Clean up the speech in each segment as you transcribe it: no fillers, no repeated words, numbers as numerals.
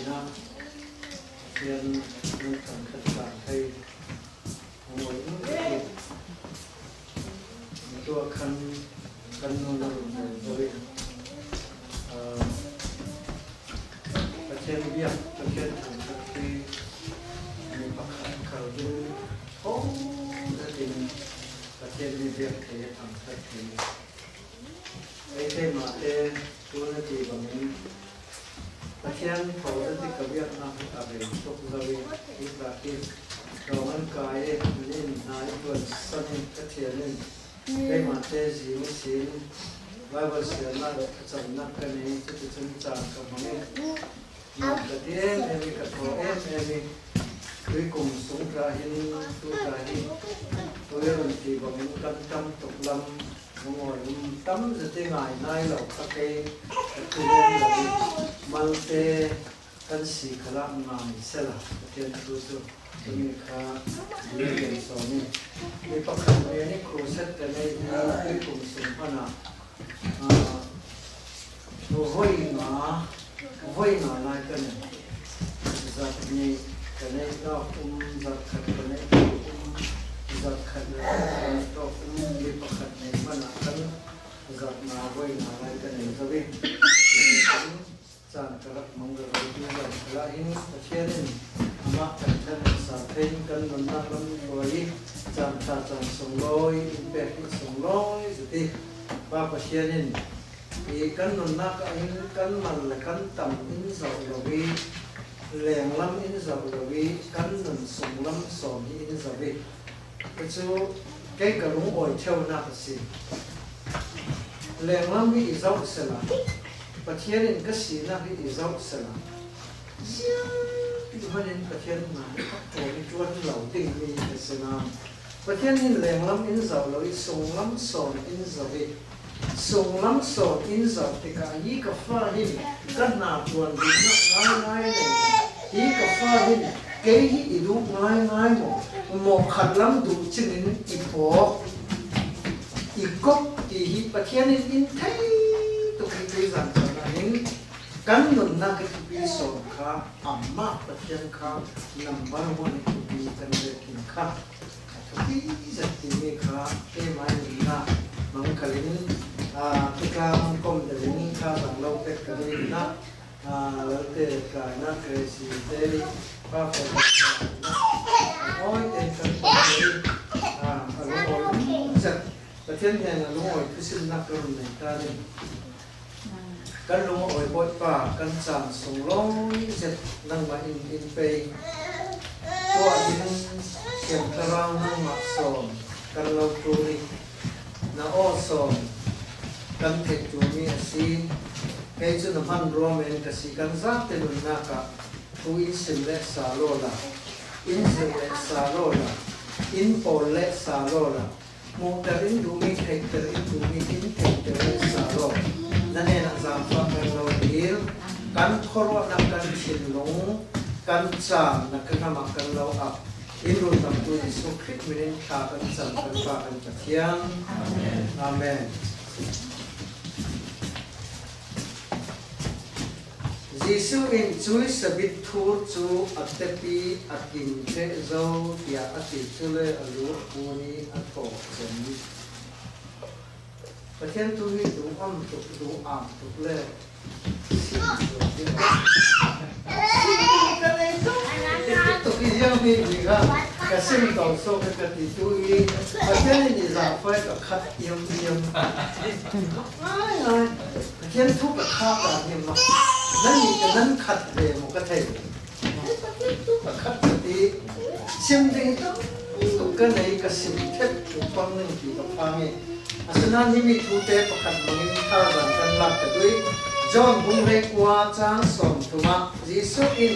na yan ng kangkatan kay ngồi ito akan nung rồi pasien biak pasien seperti dipakai kalau oh jadi pasien biak kayak angkat ini tema tu nanti bangun pasien kalau nanti kebiak nak apa untuk jadi ibarat kawan kaya ini naik buat seni kecilin tema tezi mesin Bible says that it's not going to be a company. But the end, we can go in, we come soon, Rahin, to Rahin, to Evanti, but we can come to Plum, more. Some the thing I know, okay, to Malte, and see Kalam, Sella, again to make a so me. We can any crusade and we come soon, Hana. Vui ngã lại cái này giật nhị cái này đó giật khát cái này giật khát này đó đi bắt khát này mà nãy cái giật mà vui ngã lại cái này rồi đi chẳng cái đó mong được đi rồi lại hình cái này mà cái thân sản thêm cái mình đang làm rồi chẳng sống lôi impact sống lôi rồi đi ba pasien in ikan nunnak in kan mal kan tam in zau lobi leng lam in zau lobi kan nun sung lam som in zau bi chu cái lung oi cheu na si leng lam bi zau sala pasien in ka si na bi zau sala tu hanin pasien ma to ni chuan lau ting ni sena pasien in leng lam in zau lobi sung lam som in zau bi sung lam so in zau te ka yi ka fa hin kan na tuan di na ngai ne yi ka fa hin ke hi i du ngai mo khat lam du chin in i po i kop ti hi pathian in thai to ki zan na hin kan nun na ke pi so kha amma pathian kha number 1 ki pi kan de kin kha ki zat ti me kha ke mai ni na mang kalin kita kom dari ni ka bang lau pek kali na lalte ka na kresi dari pa pa oi ten kan alo zat pathian yang alo oi kusin na kan nei ta ni kan lo oi boi pa kan cham sung long zat nang ma in pe to in kem tarang nang ma som kan lo tu ni na o som kan thek tu mi asi kai chu na man romen ka si kan zat te nun na ka tu in sim le sa lo la in sim le sa lo la in pol le sa lo la mo ta in du mi thek ter in du mi in thek ter le sa lo na ne na zam fa kan lo dir kan khorwa na kan chin long kan cham na kan ma kan lo ap in ru tam tu Jesu Christ min tha kan cham kan fa kan pathian amen Jesu in chui sabit thu chu atepi akin te zo tia ati chule alu puni atho chani pathian tu hi du am tu le tu ki yo mi ga ka sim to so ka ti tu i pathian ni za fa ka khat yom ai pathian thu ka kha ka ni ma nan khát về một cái thầy khát thì xem đi cái này cái xem thép của con nên chỉ có phang ấy anh nói như mi thu tép khát mình thao rằng cần làm cái đấy John bung rây qua trang sòng thu ma Giêsu in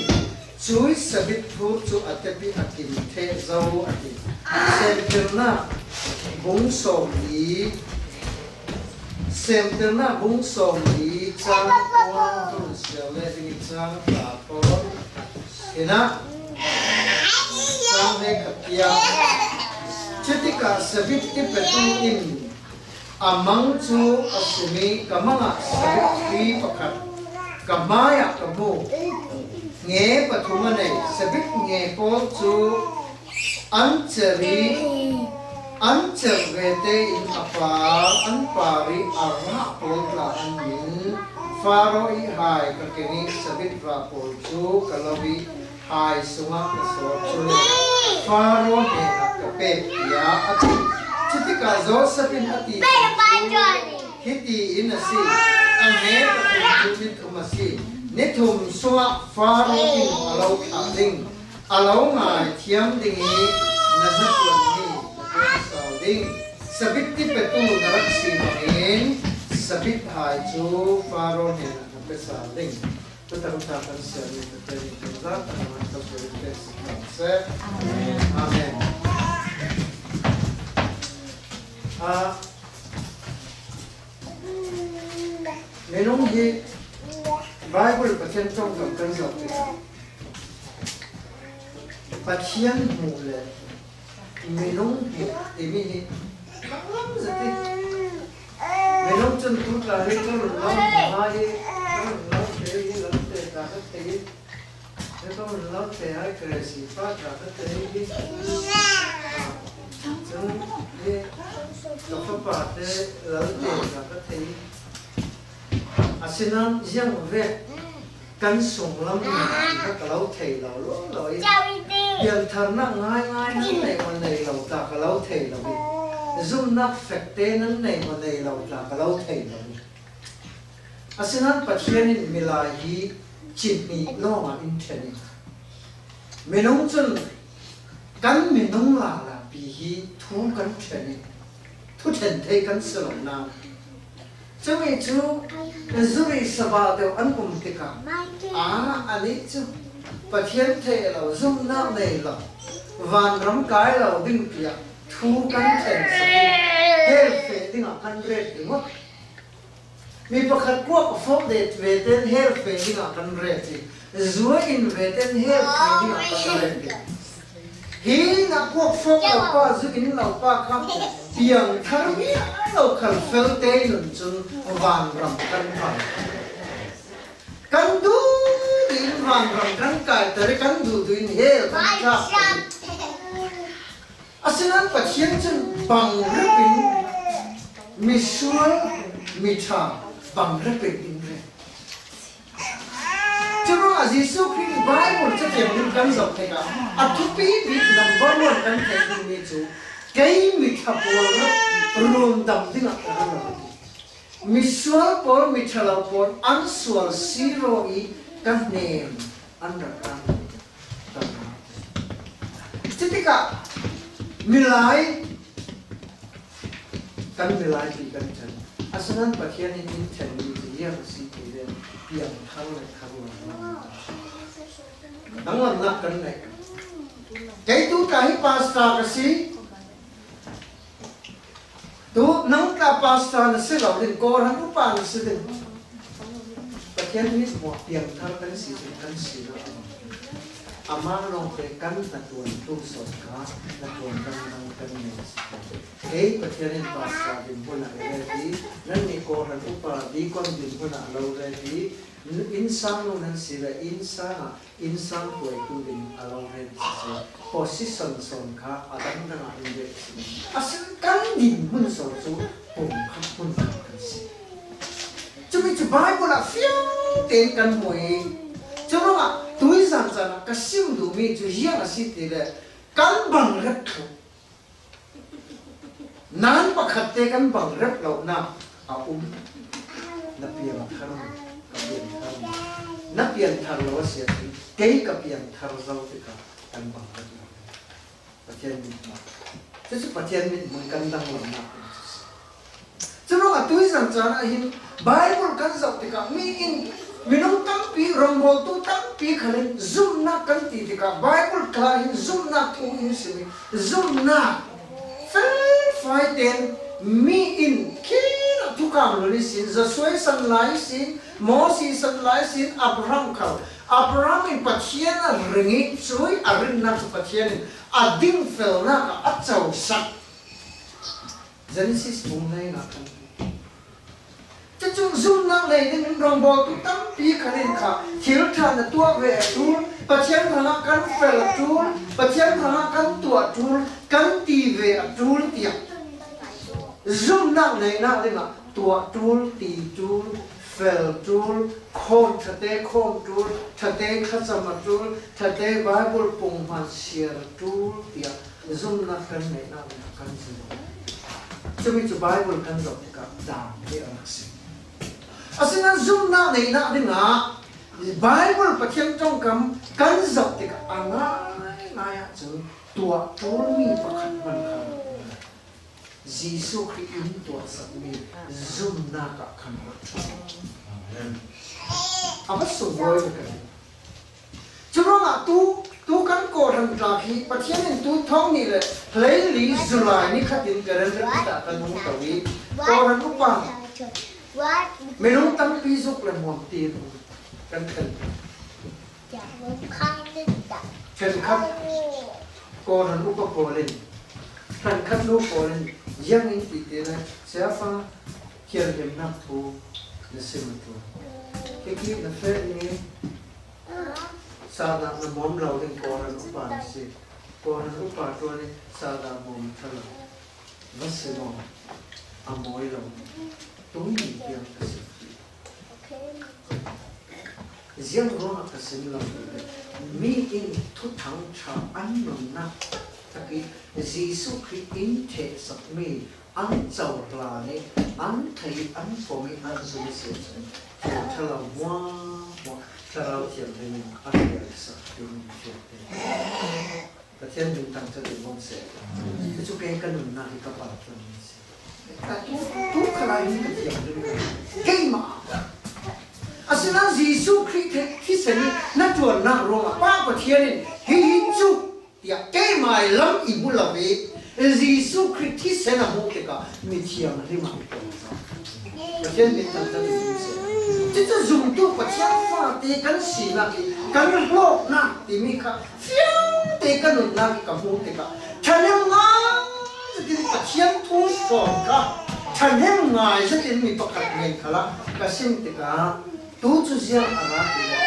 chuối sabit thu chu atepi akin the zau akin xem chân na bung sòng ý xem tên na bung sòng ý trang qua tu sửa lên đi trang cả con thế na trang này khắp kia chết cả sabit cái betul in amang chu asimi kamanga sabit fi pakat Kamaya kamu nghe và thùng này sẽ biết nghe có chú ăn trở về đây in apa ăn pari arna pol là ăn min pharo i hai cái này sẽ biết ra pol chú kalawi hai sunga cái số chú pharo này cái pep ya ati chỉ cái gió sẽ biết ati hiti in a si anh nghe cái thùng chú mà si nét thùng xóa pharo in alo thả linh alo ngài thiam đình ý na rất là ni sao đình sabit ti petu narak si main sabit hai chu pharo ne na pe sa đình tôi ta ta kan se ni te ni te za ta na ta so te se amen menung hi Bible pathian trong cầm cân dọc thì pathian mù lệ mình nông thì mình lắm rồi thì mình nông chân tút là hết có một lâu hai lâu thế lắm thế cả các thế thế có một lâu thế hai cái gì phát cả các thế đi chân đi nó phát bát thế lâu thế cả các thế asinan riêng về căn sùng lắm các lâu thầy lâu lỗ rồi hiện thần nó ngay này lâu ta cái lâu thầy lâu đi zoom nắp phật tên này mà này lâu ta cái lâu thầy lâu đi asinan bắt hiện in milai hi chít mi lo mà internet mình nông chân căn mình nông là bị hi thu căn internet thu chân thấy căn sờ nào cho mình chú zuri sabah đều ăn cùng cái cả anh ấy chú và thiên thể là zoom nam này là van ram cái là đinh kia thu căn thành hết về đinh ở căn red đúng không mình bắt khát qua phốt để về tên hết về đinh ở căn red thì zua in về tên hết về đinh ở căn red hi na qua phốt là qua zua in là qua khăm biang thằng lâu khẩn phèo tê nụn chân vàng rầm căn phẳng căn đu đến vàng rầm căn cài tới căn đu đến hết căn chắp asinan pathian chân bằng rất bình mi suối mi trà bằng rất bình rồi cho nó là Giêsu Christ Bible cho tiền những căn dọc này cả à thúc bí bị number one căn thầy của mi chú cái mi thập bồ rùm đầm tiếng ạ mi sual por mi thalau por an sual zero i kan name an ra kan titika milai bi kan chan asanan pathian in chan ni yang si ke piang thang la dangwan na kan nei cái tu kai pasta ka si tu nang ka pasta na se lo din ko han tu pa na se din pathian ni mo piang thang kan si lo ama long pe kan na tuan tu so ka na tuan kan ni ei pathian in pasta din bona le di nan ni ko han tu pa di kon din bona lo le di insan lo nan si la insan ko ai tu din along he se position son ka adam na inde asin kan din mun so chu pum khap pun kan si chumi chu bible la fiang ten kan moi chuma ma tui san san ka sim du mi chu hiang si te le kan bang rak thu nan pa khat te kan bang rak lo na a na piang tharo na pian thar lo sia cái ka pian thar zau te ka kan bang rak lo pathian mi ma thế chứ pathian mi mun kan dang lo na cho nó là túi rằng cho nó hin Bible kan dọc thì cả mi nông tăng pi rombol tu tăng pi khalen zoom na kan ti thì cả Bible kla hin zoom na tu in si mi zoom na phải ten mi in kira tu kam lo sin za soi san lai sin Moses san lai sin Abraham khal Abraham in pathian a ringi chui a rin na tu pathian a ding fel na ka a chau sak Genesis mong lai na kan chung zoom nang lei ding rong bo tu tam pi khanin kha thil than na tua ve tu pathian thana kan fel tu pathian thana kan tua tu kan ti ve tu tia zoom nang nei na ding a tua tu ti tu fel tu khom thate khom tu thate khachama tu thate bible pung man share tu tia zoom na kan nei na kan zoom chumi chu bible kan zo ka da ke aksi asina zoom na nei na ding a bible pathian trong kam kan zo te ka anga na ya chu tua tu mi pakhat man kha Jesus Christ tua sak mi zoom na ka kan apa sungguh kan cuma nak tu kan koran lagi pasien tu thong ni le play li zulai ni khatin karen kita kan mung tawi koran upang menung tang pisuk le mom tin kan kan kan kan koran upa kolen kan kan lu kolen yang ini kita siapa kira nak tu nasi tu kiki nafsu ini sada na mom lau ding koran upa si koran upa tu ni sada mom thala nasi mom amoy lau tu ni yang kasi ziang rong kasi lau mi in tu thang cha an nom na taki Jesus Christ in te sak mi an chau la ni an thai an fo mi an zu se thala wa Sarau tiap ini ada sah ini tiap. Kasihan bintang jadi monsel. Itu kayak kan nak kapal ini. Tapi tu kalau ini tiap ini. Kema. Asal Yesus Kristus ini nak jual nak Roma. Apa kasihan ini? Hidup ya kema lam ibu lawe. Yesus Kristus sana mungkin mitiang lima. Kasihan bintang jadi monsel. Kita zoom tu pasien faham kan si lagi, kan blok nak timi ka, fiang tekan lagi kamu teka, canem ngai jadi pasien tu soka, canem ngai jadi mi pakat ngai kala, kasim teka, tu siang anak teka,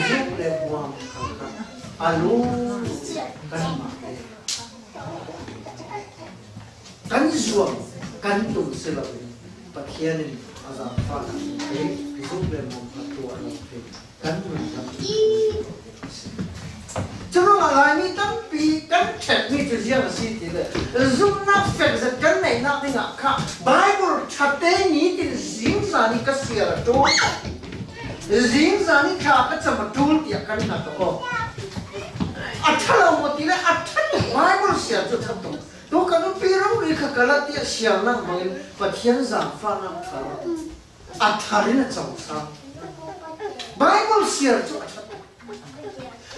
zoom le buang kala, alu kan mati, kan zoom, kan tu selalu, pasien ini azam faham, zoom le buang tua kan cuma malah ini tapi kan cek ni tu siapa sih tidak zoom nak fix kan ni nak tengok kah Bible cakap ni tu zingsa ni kesiar tu zingsa ni cakap macam betul dia kan nak tu athalau mati le athalau Bible siapa tu tu tu kan pirau ni kekalat dia siang nak main patian zamfa nak thar atharin cakap Bible share tu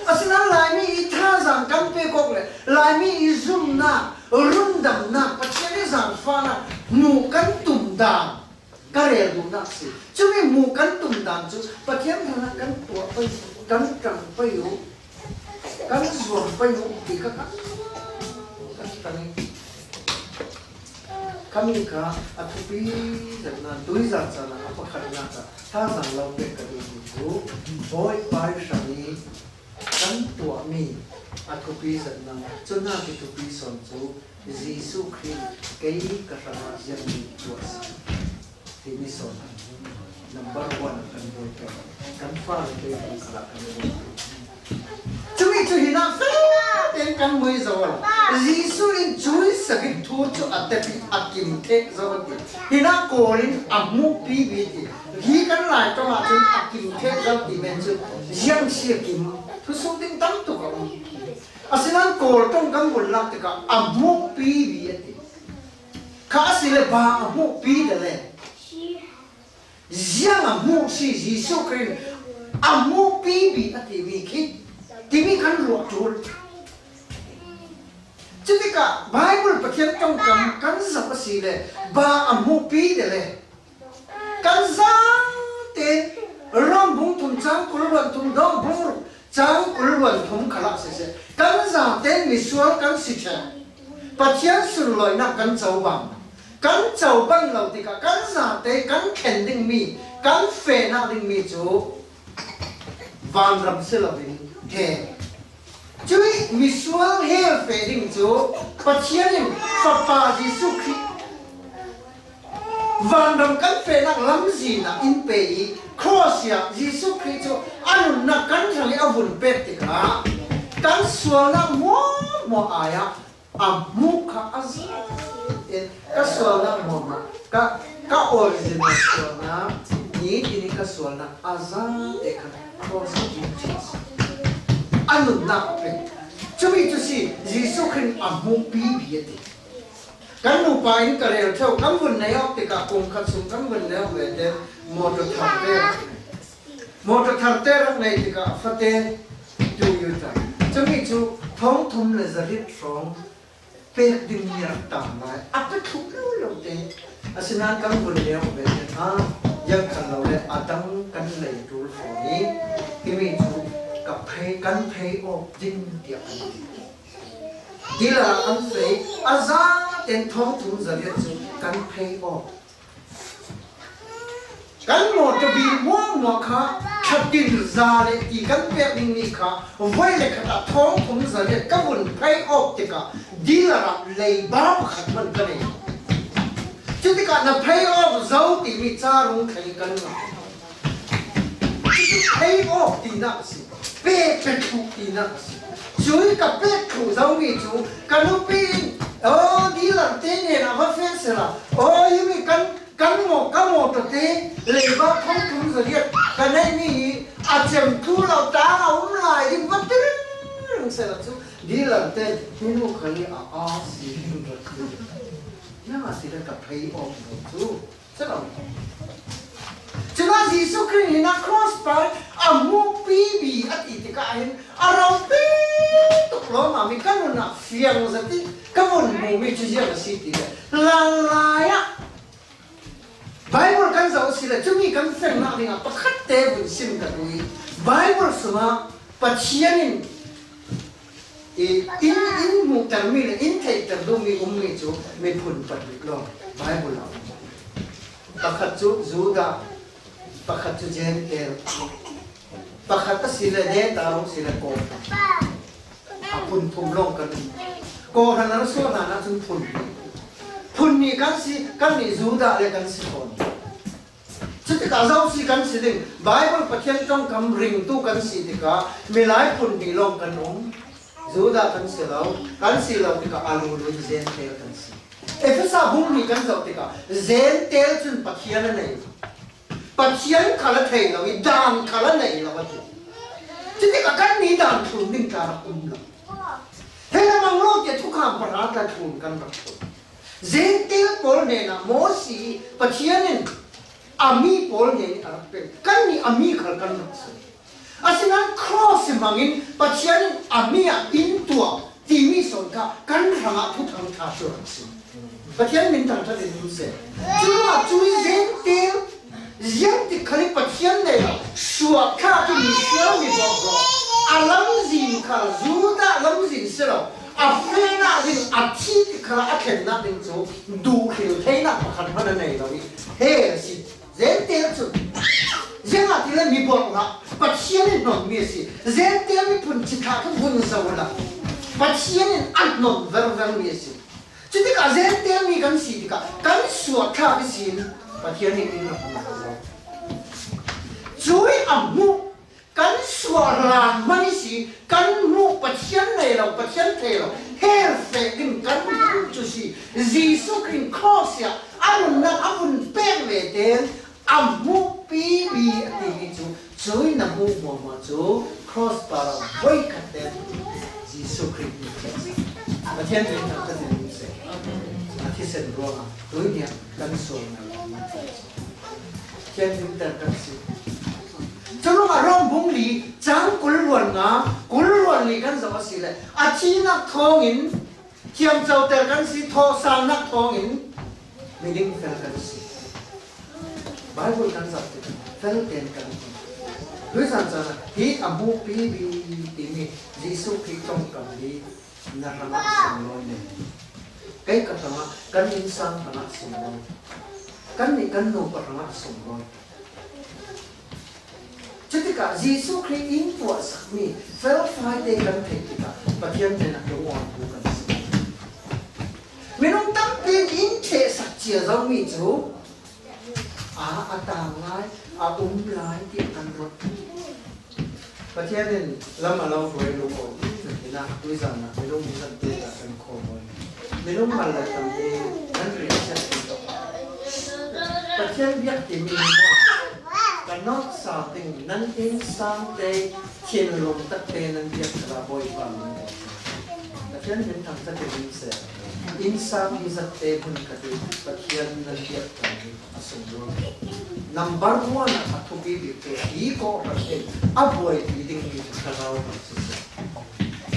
asal lami ithra zang kan pe kok le lami izum na rundam na pachene zang fa na mu kan tum dam kare du na si chumi mu kan tum dam chu pathian thana kan tua pai kan tang pai yu kan zuam pai yu ti ka kan tani kami ka atupi na dui zang sana apa kharna ka tha zang lau pe ka du boy pai shani kan tua mi atupi zan na chuna ki tupi son chu Jesus Christ kai ka sana yang ni tuas ti mi son number 1 kan boy kan fa ke kan kala kan chui chu hina ten kan moi zawal Jesus in chui sagin thu chu atapi akim the zawal hina korin amu pi bi ti hi kan lai to ma chu akim the zaw ti men chu yang si kim thu sung ting tam tu ka asinan kol tong kan bul lak te ka amu pi bi ti ka sile ba amu pi de le yang amu si Jesus Christ amu pi bi ati wi ki timi kan luak chul jadi ka Bible pathian trong kam kan sa si le ba amu pi de le kan sang te ram bung tum chang kulwan tum dong bung chang kulwan tum khala se se kan sang te mi sual kan si cha pathian sur loi na kan chau bang kan chau ban lo ti ka kan za te kan khen ding mi kan fe na ding mi chu van ram se lo ding he chui mi sual he fe ding chu pathianin papa Giêsu Christ van ram kan fe na lam gì na in pe i cross ya Giêsu Christ chu anun na kan thang avun pet ti ka kan sual na mo aya amukha azza ka sual na mo ka original sual na ni ini ka sual na azza e ka cross Jesus anun na pe chumi chu si Giêsu Christ amuk bi bi ti kan nu pa in ka rel thau kan bun nei ok ti ka kum khat sum kan bun nei ve de motor tharte rak nei ti ka fate tu yu ta chumi chu thong thum le zarit from pe ding ni rak tam lai ap ta thu lo te asinan kan bun nei ok ve de ha yang kan lo le adam kan lei tu fo ni ki mi chu ka phei kan phei ok ding dia Dila an fe aza ten thong thum zarit chu kan phei ok kan mo to bi mo kha thatin za le ti kan pe ding ni kha voi le kha thong thum zarit ka bun phei ok ti ka dila ra lei ba khat man ka nei chu ti ka na phei ok zau ti mi cha rung thai kan na phei ok ti na si pe thu ti na si chui ka pe thu zau mi chu kanu pin di lan te ne na va fe se la yumi kan mo to te le ba thong thum zarit ka nei ni a chem thu lo ta lai din va tin se la chu di lan te ni nu khali a si hin ra chu ya ma si ka phei ok chu se la Chuna Giêsu Christ na cross par amu pi ati ti ka hin arau pi to lo ma mi kan na fiang zati ka mon mu mi chu ya si ti la ya Bible kan zau si la chumi kan fen na ringa pakhat te bun sim ka dui Bible suma pachianin in mu tar mi in thai tar do mi mi chu me phun pat lo Bible la pakhat chu Juda pakhat chu Gentel pakhat ta sila de tarong sila ko apun thum long kan ko hana so na chun phun ni kan ni Juda le kan si thon chute ka zau si kan si ding Bible pathian tong kam ring tu kan si ti ka milai phun ni long kan Juda kan si lo ti ka alu lu Gentel kan si Efesa bung ni kan zau ti ka Gentel chun pathian nei pathian khala thei lo I dan khala nei lo ti chute ka kan ni dan thun ning ka ra lo he na mang lo ti thu kham pa ra ta thun kan ra Gentil pol ne na mosi pathianin ami pol ne arpe kan ni ami khal kan ra asinan cross mangin pathianin ami a in tua ti mi son ka kan ranga thu thang tha so pathian min thang tha de nu se chu Gentil Gente khali pathian ne suwa kha tu mi xiao mi bo alam zin kha Juda alam zin se lo a fe na din a thi kha a khen na din chu du khil thei na khan ma nei lo he si Gente chu zenga ti le mi bo la pathian ne no mi si Gente mi pun chi kha tu bun sa wala pathian ne an no ver mi si chi ti ka Gente mi kan si ti ka kan suwa kha bi sin pathian ne in no Chui amu kan suara mani si kan mu pathian nei lo pathian the lo her fe din kan chu si Giêsu Christ cross ya anun na apun pen le ten amu pi bi ti ni chu chui na mu mo chu cross para voi ka te Giêsu Christ ni pathian din ta ta ni se ati sen ro na doi nia kan so na chen din ta kan si Chalo nga rong bung li chang kulwan li kan sa wasile achi nak thongin kiam chau ter kan si tho sang nak thongin meaning fel kan si Bible kan sa fel ten kan Lui san sa hi amu pi bi ti mi Giêsu Christ tong kam li na rama sang lo ne cái cả thằng kan insan anak semua kan ni kan no anak semua jadi kak Yesus Kristus in tua sakmi fel Friday kan kita bagian mana doa bukan minum tampil in te sakcia zami tu atangai lai ti kan rot bagian ni lama lau boleh lupa kita tulisan nak minum bisa tidak kan kau minum malah tampil kan riasa itu bagian biar minum cannot something nan in someday thiên lùng tất tê nan biếc là bồi bằng là thiên đến thằng tất tê in sẽ in sam in tất tê bun cả đi và thiên nan biếc là sung luôn number one là thu bi bị tê ý có là thiên avoid eating meat cái nào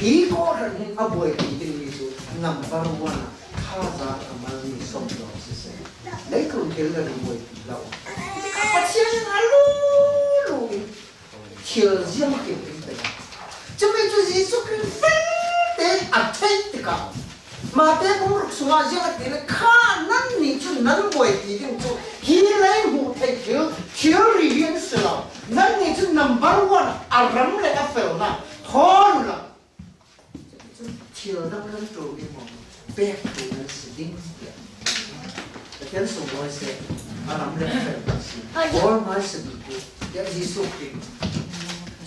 ý có là thiên avoid eating meat number one là khá giá mà mình sống được sẽ đấy cũng kêu là avoid lâu phát hiện alo chiều riêng kiểu thế cho nên cho gì số cái thế à thế cả mà thế cũng được số riêng cái này khá năng ni cho năng bồi thì cũng cho khi lấy hụt thì chiều riêng sờ năng ni cho number one à rắm lại áp phèo na thôi là chiều năng năng trôi đi mà bé thì nó sẽ dính cái số mới sẽ alam lepas all masih itu ya Yesus Kristus.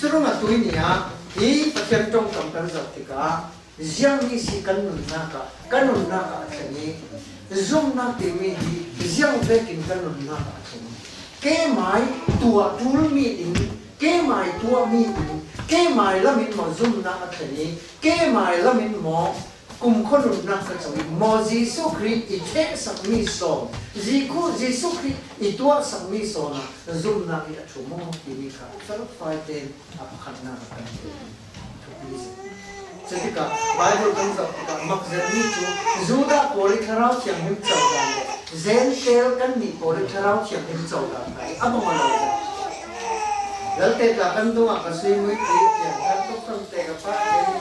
Cerung atu ini ya, di bagian trong kampung Zatika, yang isi kanun naka sini, zoom nak demi di, yang bekin kanun naka sini. Kemai tua meeting, kemai tua meeting, kemai lamin mo zoom naka sini, kemai lamin mo cùng con đường nặng cái chỗ mà Giêsu Christ ít thế sắc mi son, Giêsu Christ ít tua sắc mi son à, zoom nặng ít chỗ mong thì mi cả, phải phải tên áp khăn nặng cái gì, cho nên cả Bible trong giáo cả mặc dân mi chú, Juda poli tháo chiang him châu đàn, Zentel kan mi poli tháo chiang him châu đàn, áp mà nói Dal te ka kan tu ka sui mui ti yang kan tu kan te ka pa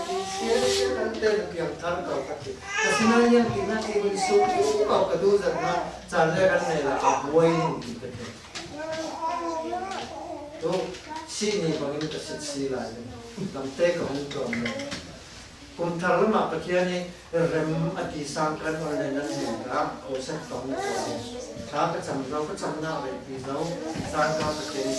te sia kan te yang kan ka ka ti kasina yang tina ti ni su ka ka du za na cha le kan nei la a boi ni ti ka te to si ni bang ni ka si la lam te ka hong ko me kum thar ma pa thia ni rem ati sang kan or le na ni ra o sa tong ko tha ka cham na ve pi zo sang ka pa te ni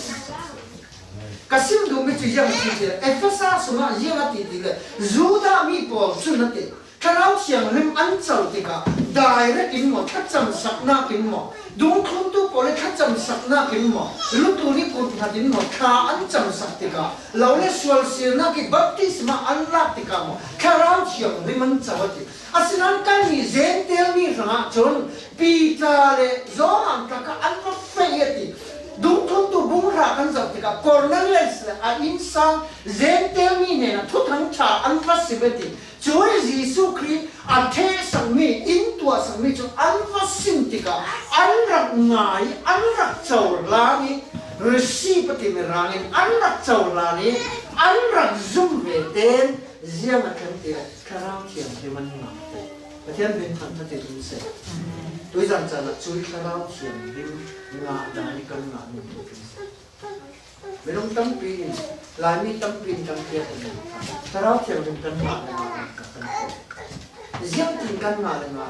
kasim du mi tu yang ti ti efasa suma yang ti ti le Juda mi po chu na ti karau siang lim an chau ti ka direct in mo thach cham sakna kin mo dung khun tu po le thach cham sakna kin mo lu tu ni kun tha din mo kha an cham sak ti ka lo le swal sil na ki baptisma an la ti ka mo karau siang lim an chau ti asinan kan ni zentel mi ranga chon pita le zo an ka an ma fe ti đúng thôn tu bung ra kan zau tika Cornelius a insan zentel mi ne na thu thang cha an fasibeti choi Jesu Christ a the sang mi in tua sang mi chu an fasim tika an rak ngai an rak chau la ni resi pati me rangin an rak chau la ni an rak zum ve ten ziang a kan te karau thiam te man na te thian bin than ta te dum se tôi rằng là chui karau thiam lim ngã đại căn ngã mình mình không tâm pin lại mi tâm pin tâm kia cái đó thì mình căn ngã là riêng thì căn ngã là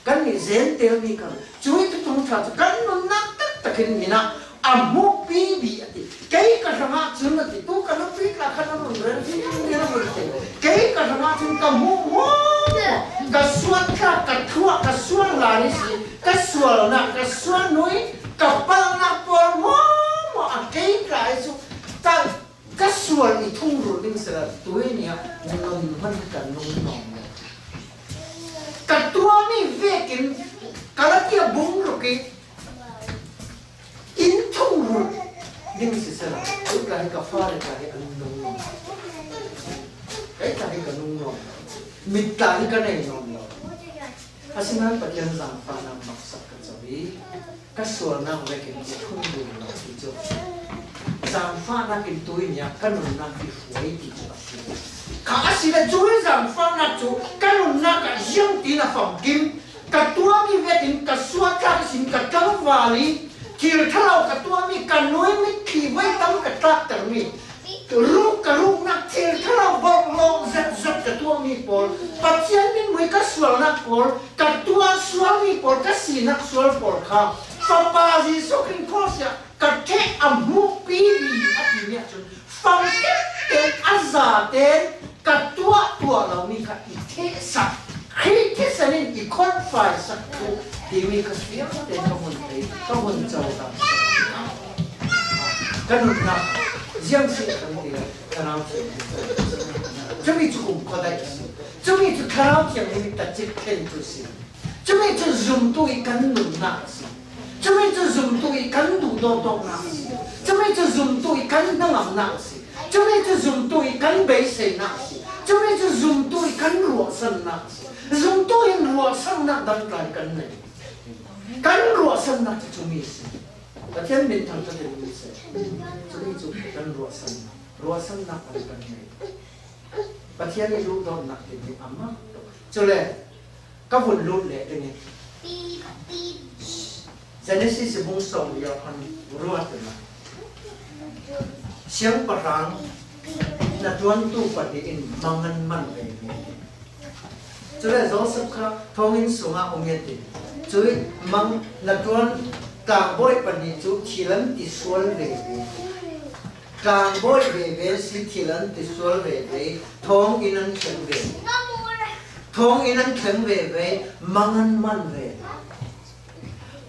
căn này dễ tiêu đi căn chui cái thùng thạch căn nó nát tất cả mình na amu pi bi cái ngã chun là thì tu căn nó phi là căn nó rồi thì nó rồi cái ngã chun cả mu kasuan ka katua kasuan lari si kasuan na kasuan nui kapal na por mo akai ka isu ta kasuan ni thung ru ding sera tuwe ni non man ka non katua mi vekin kalatia bung ru ki in thung ru ding sera tu ka ka fa ka non ka non minta ni kan ei non lo asinan patyan sang pa na maksak ka sabi kasual na wekin thung du lo ti jo giảm pha na kinh tôi nhỉ cái nụ na bị phơi thì khá xí là chui giảm pha na chú cái nụ na cả riêng tí là phòng kim cả tua mi về đến cả xua cả xin cả trắng và lý thì thao cả tua mi cả núi mi khi với tấm cả trạc tử mi cả lúc nát thì thao bọc lông giật giật cả tua mi bol bắt chân mi mới cả xua nát bol cả tua xua mi bol cả xí nát xua bol kham và bà gì số kinh khó xia cả thế mũ pi đi ở thì nhẹ chun phong cách tên azza tên cả tua lâu mi cả ít thế sạch khi thế sẽ nên ít con phải sạch thu thì mi cả phía có thể không muốn giàu cả cái nụ na riêng sự thân thì cái nào thì chúng mình cũng có đại chúng mình cái nào thì mình ta chỉ khen tu sĩ chúng mình chỉ dùng tôi cái nụ na chúng mình chỉ dùng tôi cái nụ đô đô na chúng mình chỉ dùng tôi cái năng na chúng mình chỉ dùng tôi cái bể sấy na chúng mình chỉ dùng tôi cái ruột sân na dùng tôi ruột sân na đăng lại cái này cái ruột sân na chỉ chúng mình và thiên mình thằng cho nên mình sẽ chúng mình dùng cái ruột sân na cái này và thiên mình lúc đó nặng thì mình ấm á cho nên các vùng lụt lệ cái này Genesis bung song ya kan ruat na siang parang na tuan tu patiin mangan man ve cho nên Joseph kha thongin sunga ongeti chui mang na tuan kang boy pani chu thilan ti sual ve kang boy ve si thilan ti sual ve thong inan khem ve mangan man ve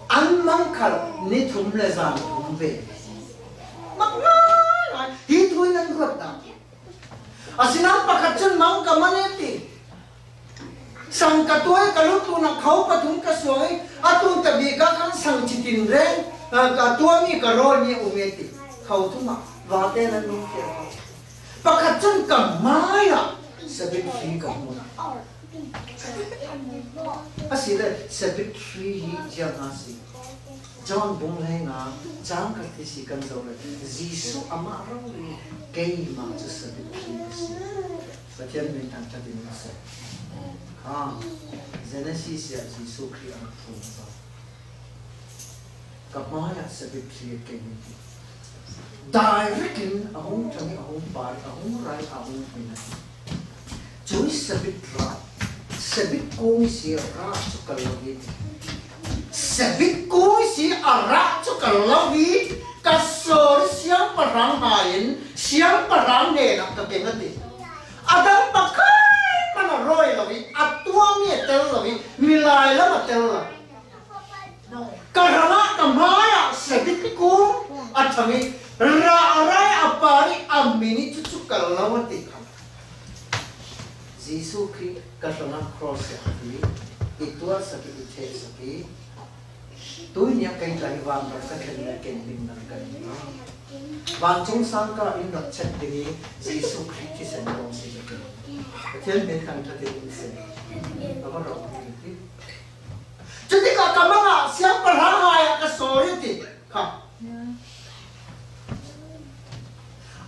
ăn mang khal ni thum le zam thum ve mak na hi thui nan ruat da asinam pakhat chun mang ka maneti sang ka toy ka lu tu na khau pa thum ka soi atun ta bi ka kan sang chitin re ka tua mi ka ro ni umeti khau thuma wa te nan nu ke pakhat chun ka maya sabit fi ka mu asile sabit fi hi janasi John bung le nga jang ka ti si kan zo le Jisu ama rong le kei ma chu sabit fi si pathian min tan ta din sa Genesis ya Jisu kri ang fu ba ka ma ya sabit fi kei ni directly ahong changi ahong par ahong rai ahong pina Joy sabit ra sabit kong si ra chu kalawi sabit kong si ara chu kalawi kasor siyang parang hain siyang parang ne na ka kengati adang pakai mana roy lawi atua mi tel lawi milai la tel la karana kamaya sabit kong athami ra arai apari amini chu chu kalawati Jisu Christ kasana cross sakhi itwa sakhi uche sakhi tu nya kai lai wang ka sakhi na ken bin na kan wang chung sang ka in rak chat ding Jisu Christ ki san dong si sakhi athel ben kan ta de se aba ro ti chati ka kamanga siang parha ya ka sori ti kha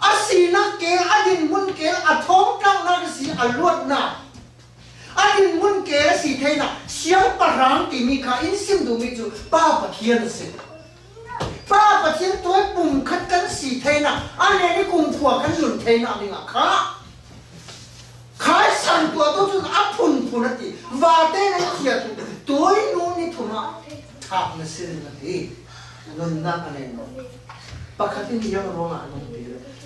asina ke adin mun ke athong tang na si alwat na adin mun ke si theina siang parang ti mi kha in sim du mi chu pa pathian se pa pathian toy pum khat kan si theina ane ni kum phua kan lun theina ni nga kha khai san tua to chu apun phunati wa te na khia tu toy no ni thuma thap na sin na ti nun na ane no pakhatin yang ro nga no ti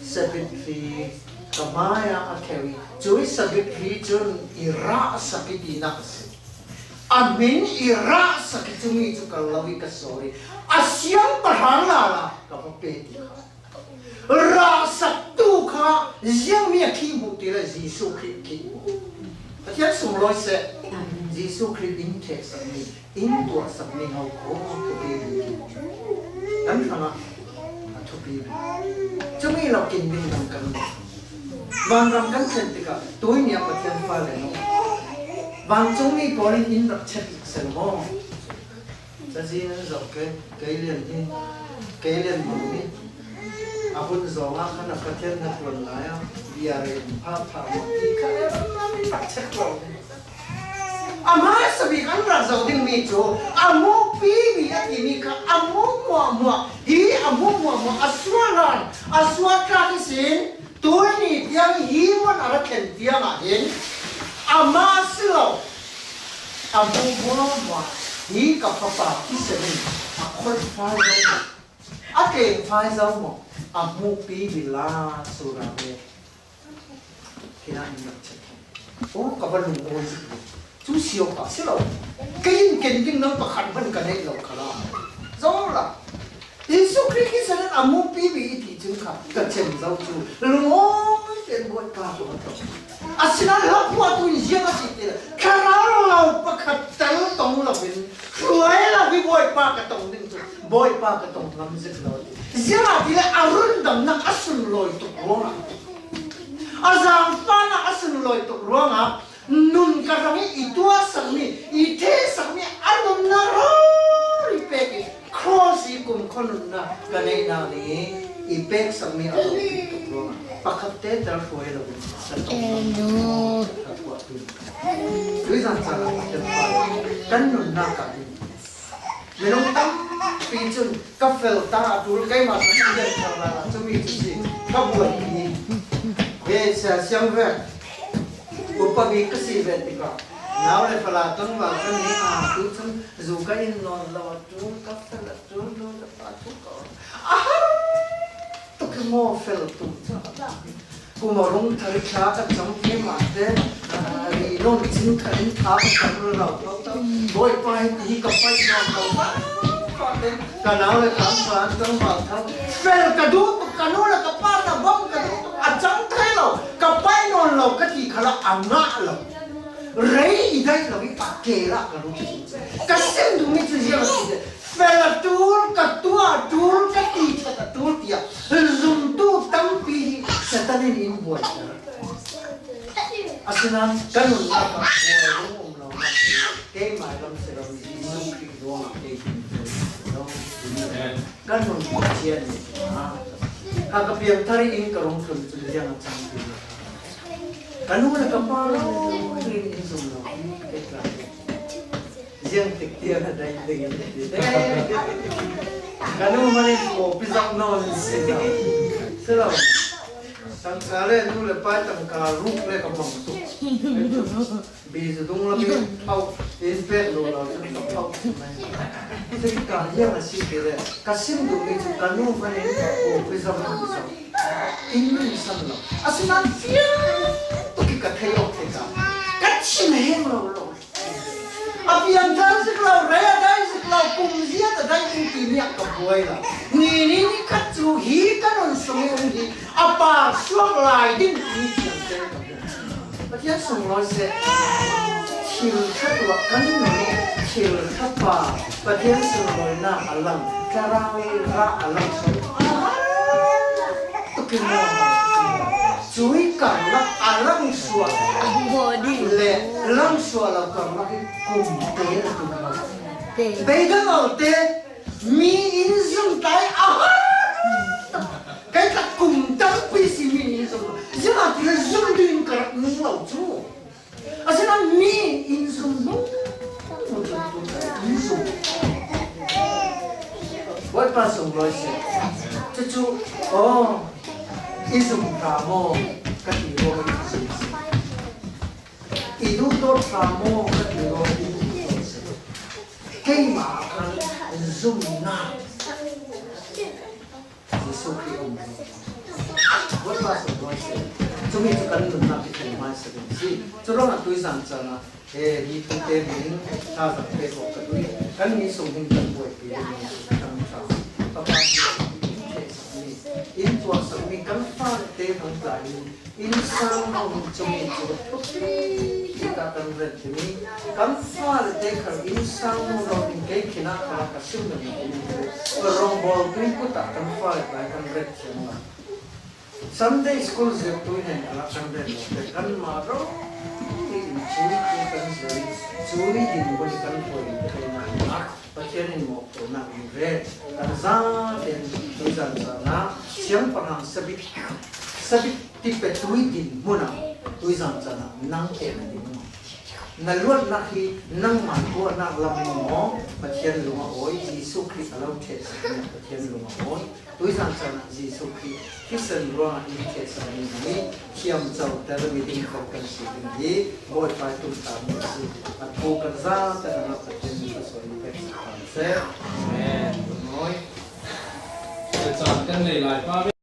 sabit fi kamaya akewi joy sabit fi jun ira sakiti naksi amin ira sakitumi tu kalawi kasori asyang parhang la ka papeti ra saktu kha yang mi ki mu ti la Jisu Christ ki atia sum loi se Jisu Christ in te sami in tu sami hau ko to be dan sana to be chúng mình làm kinh bình làm cần vàng làm cần chân thì cả tối nhà bát thiên pha lại nó vàng chúng mình bỏ lên in đặt chất sườn mò cho gì nó dọc cái liền đi cái liền bụng đi abun zonga kana pathen na tuan laya biare pha pha ti kha na mi tak chek lo ama sabi kan ra zo ding mi cho amo pi mi akini ka amo mo hi amo mo aswa ka ki sin tuani tiang hi mon ara ken tiang a hin ama silo amo mo hi ka papa ki se ni a khol fa zo a ke fa zo mo amo pi bila surame kina ni chek o ka ban lu o si chú siêu cả xí lầu cái kinh nó bạc hẳn vẫn cái này lầu cả đó rõ là Jesus Christ sẽ là một bí bí thì chứng khả cái chuyện giáo chú lối tiền bội pa của nó xin anh học qua tôi riêng cái gì đấy cái nào lầu bạc hẳn tao tổng là bên rồi là vì bội pa cái tổng định bội pa cái tổng làm gì rồi riêng là thì là arun đầm nặng asun lôi tục ruộng azam pa na asun lôi tục ruộng à nun karami itua sami ite sami anum na ripeki cross ikum konun na kanay na ni ipek sami anum itukro pakapte dar foe lo no tuisan sala kan nun na ka menong tam pinchun kafel ta atul kai ma sa den chala chumi chi ka buat ni sa siang ve upami kasi betika now le pala ton wa kan ni a tu chum zu ka in non la tu ka fel tu lo la pa tu ko to ke mo fel tu cha ku mo rong thari kha ka cham ke ma te ri non chin kha in tha ka ro lo to boy pai hi ka pai no ko ka now le kam pa tong wa tha fel ka du ka no la ka pa ta bom ka du a chang thai lo ka pai non lo ka ti khala anga lo rei idai lo bi pa ke la ka ru ka sem du mi chu ya ti fel tur ka tua tur ka ti ka tur tia zum tu tam pi satani in boy asinan kanun la ka mo lo ma ke mai lam se ro ni zum ki do ma ke kanun chian ni ka piang thari in ka rong thun chu ya na chang pi kanun la ka pa ri in zum lo ke tra jiang tik tia na dai ding kanun mane ko pisang no se da se lo tang ka le nu le pa tang ka ru le ka mong tu bi zu dong la bi thau in pe lo la chu ka thau thế cả riêng là gì thế đấy, cả sinh đủ mình cả nô mà nên có bây giờ mình bây giờ, in mình sắm lo, à xin anh chia, tôi cái thấy ok cả, cái chuyện này mà lo, à bây giờ thằng sẽ lo, rồi à đây sẽ lo cùng gì à đây cũng kỷ niệm cả buổi là, ni cái chú hi cái non sống ông hi, à bà suốt lại đến ni chuyện thế cả, à bây giờ sống lo sẽ chill khát vọng cái nó chill khát vọngประเทศสุโรยนาอัลลัมคาราเวราอัลลัมสุตุกิโมช่วยกันละอัลลัมสัวเล่ลัมสัวเรากันละกุมเตะตุกมาเบกันเอาเตะมีอินซุมไตอ่ะใครตะกุมตั้งปีสิมีอินซุมจะมาที่ซุมดึงกระนุ่งเราจูอาศัยนั้นมีอินซุมนู้อินซุมWhat pasong loise? Cucu, oh, isum kamu ketiro isum. Itu dot kamu ketiro isum. Kei makan zoom na. Isuki om. What pasong loise? Cumi itu kan benar kita masih sih. Curang aku isang sana. Itu terin, tak sampai kok kedui. Kan ini sungguh tak buat dia. In tua sami kan far te hang lai in sang hong chumi chu putri kita kan red ni kan far te khar in sang no in ke khina kala ka sim na ni rong bol pin ku ta kan far lai kan red chama Sunday school je tu ne ala Sunday te kan ma ro in chu ku kan zai chu ni din bo kan ko ni te na na pa chen ni mo to na in red kan za den tu zan za na siang parang sabit tipe tuidin muna tuizan sana nang kena din mo naluat na hi nang mantua na lam mo pathian lunga oi Jesu Christ alau ches pathian lunga oi tuizan sana Jesu Christ kisan ruang ni ches ni kiam chau tar meeting ko kan si ni boy pa tu ta mo si at ko kan za ta na pathian ni so ni pek sa se amen noi จะจอดกันในหลายป้า